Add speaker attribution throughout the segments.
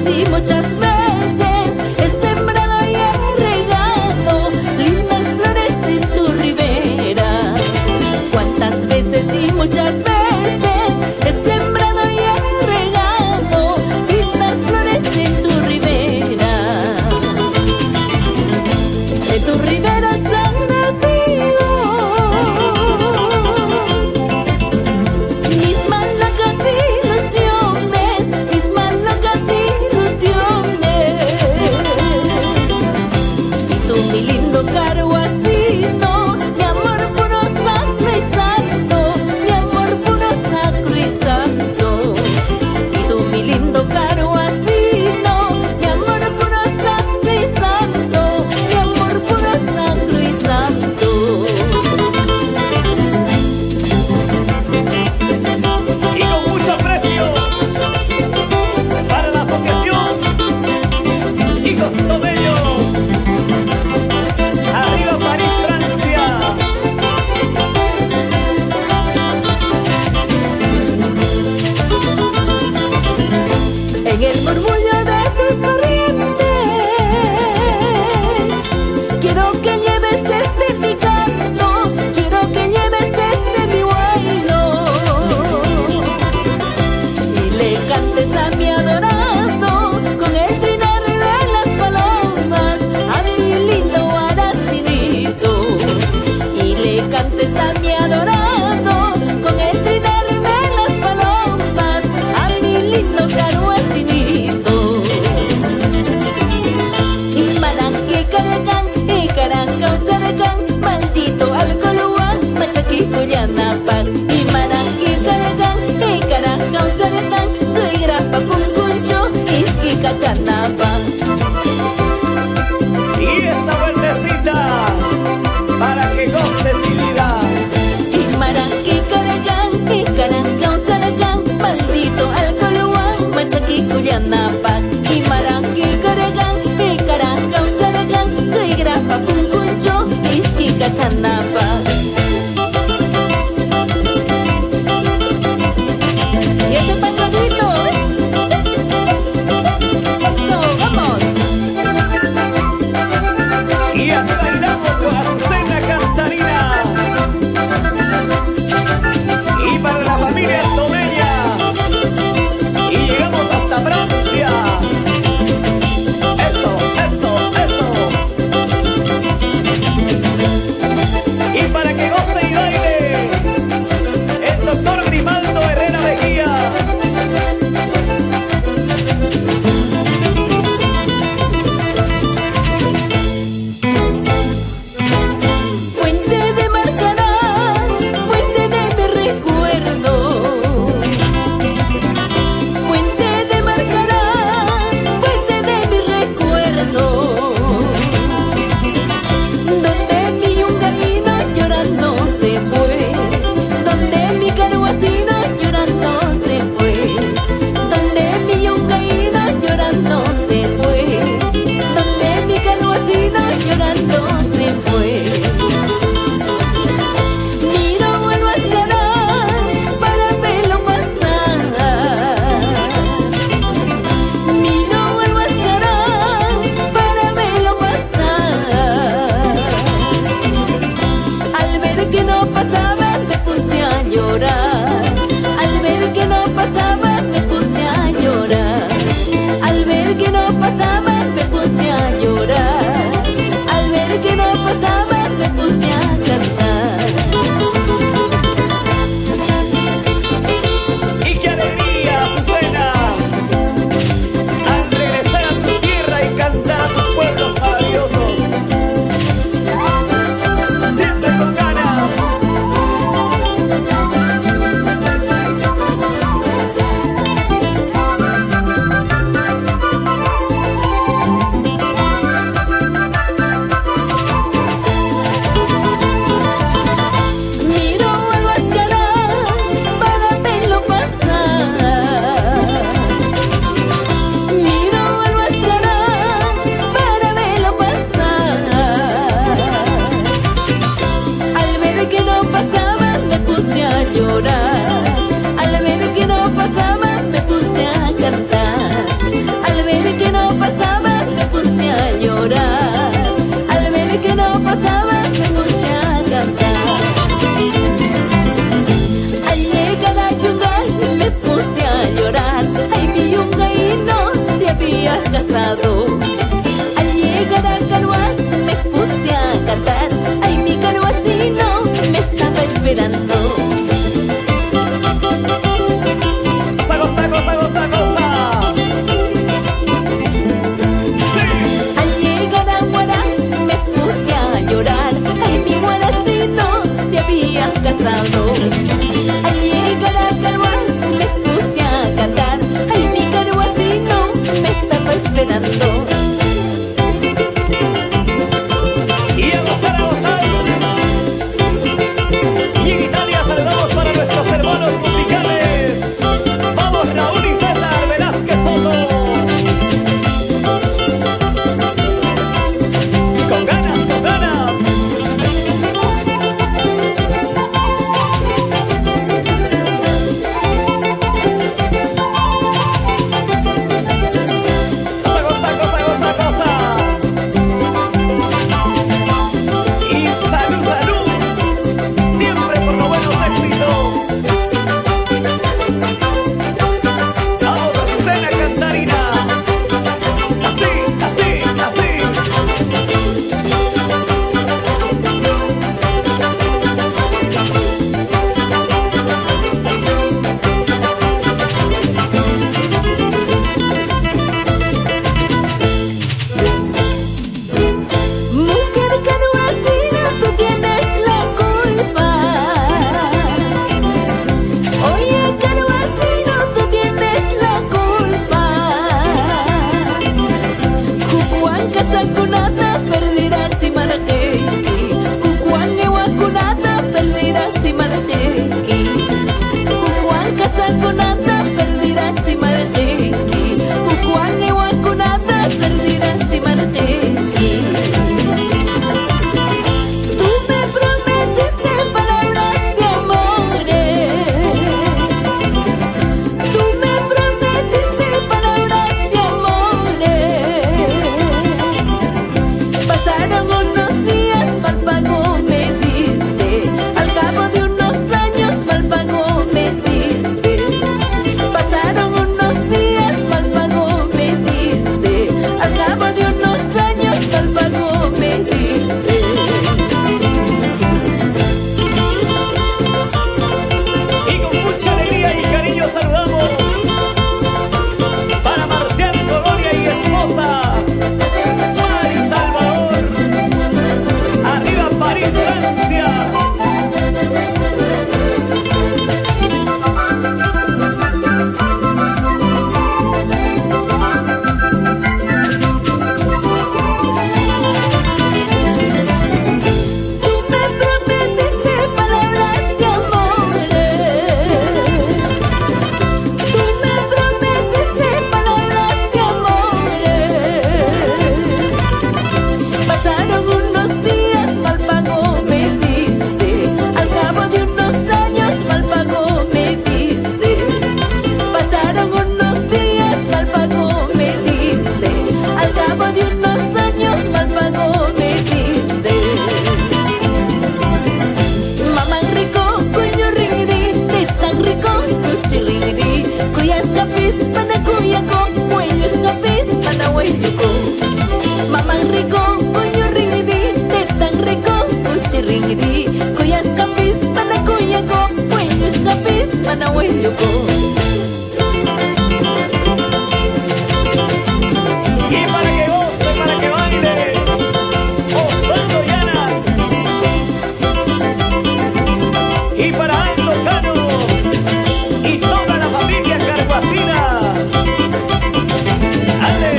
Speaker 1: y muchas veces he sembrado y he regado lindas flores en tu ribera. Cuántas veces y muchas veces he sembrado y he regado lindas flores en tu ribera. En tu ribera han nacido mis más locas ilusiones, mis más locas ilusiones. kapis, panakuyako, muellos kapis, panawayuko. Mamang rico, puño ringidi, tetang rico, kuchi ringidi. Kuyas kapis, panakuyako, muellos kapis, panawayuko.
Speaker 2: Y para Aldo Cano y toda la familia Carguacina. ¡Ale!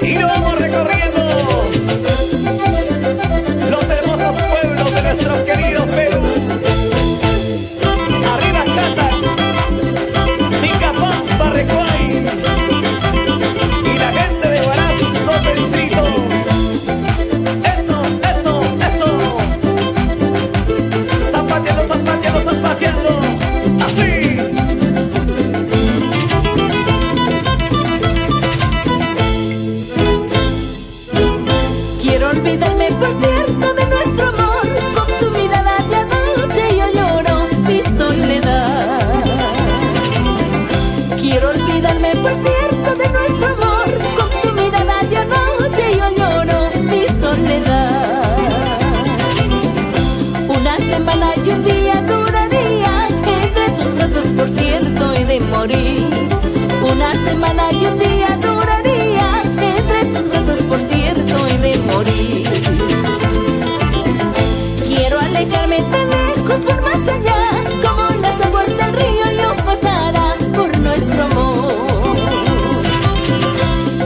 Speaker 2: Y nos vamos recorriendo los hermosos pueblos de nuestro querido Perú. Arriba Cata, Ticapampa, Recuay y la gente de Huaraz y sus 12 distritos. Eso, eso, eso. Zapateando, zapateando, zapateando. Así.
Speaker 1: Quiero olvidarme, por cierto, de nuestro amor. Con tu mirada de anoche yo lloro mi soledad. Quiero olvidarme, por cierto, de nuestro amor. Con tu mirada de anoche yo lloro mi soledad. Una semana y un día duraría entre tus brazos, por cierto, he de morir. Una semana y un día duraría entre tus brazos, por cierto, he de morir. Quiero alejarme tan lejos por más allá, como las aguas del río yo pasara por nuestro amor.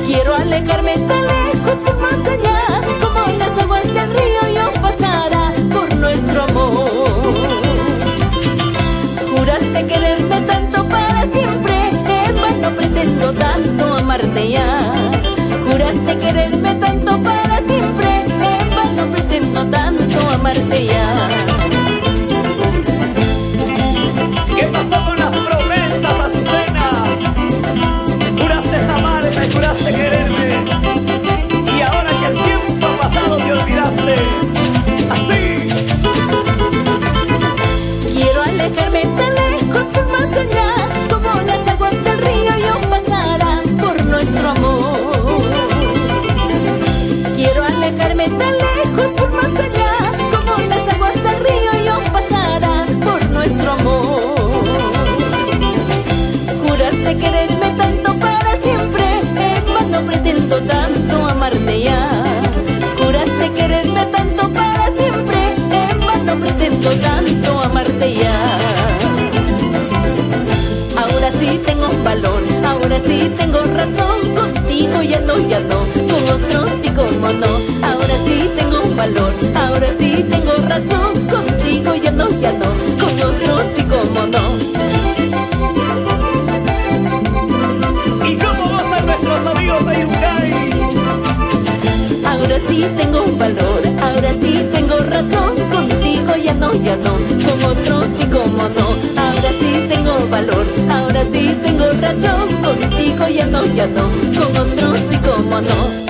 Speaker 1: Quiero alejarme tan lejos por más allá, como las aguas del río yo pasara por nuestro amor. Juraste quererme tanto para siempre, en vano pretendo tanto amarte ya. Juraste quererme tanto para siempre, en vano pretendo tanto amarte ya.
Speaker 2: ¿Qué pasó con las promesas, Azucena? Juraste amarme, juraste quererme, y ahora que el tiempo ha pasado te olvidaste. Así.
Speaker 1: Quiero alejarme tan lejos por más allá, como las aguas del río yo pasara por nuestro amor. Quiero alejarme tan lejos por más allá, como las aguas del río yo pasara por nuestro amor. Juraste quererme tanto para siempre, en vano pretendo tanto amarte ya. Juraste quererme tanto para siempre, en vano pretendo tanto amarte ya. Ahora sí tengo valor, ahora sí tengo razón, contigo ya no, con otros sí como no. Ahora sí tengo valor, ahora sí tengo razón, contigo ya no, con otros sí como no.
Speaker 2: ¿Y cómo gozan nuestros amigos de Yungay?
Speaker 1: Ahora sí tengo valor, ahora sí tengo razón, contigo ya no, con otros sí como no. Ahora sí tengo valor, ahora sí tengo razón, contigo ya no, con otros sí como no.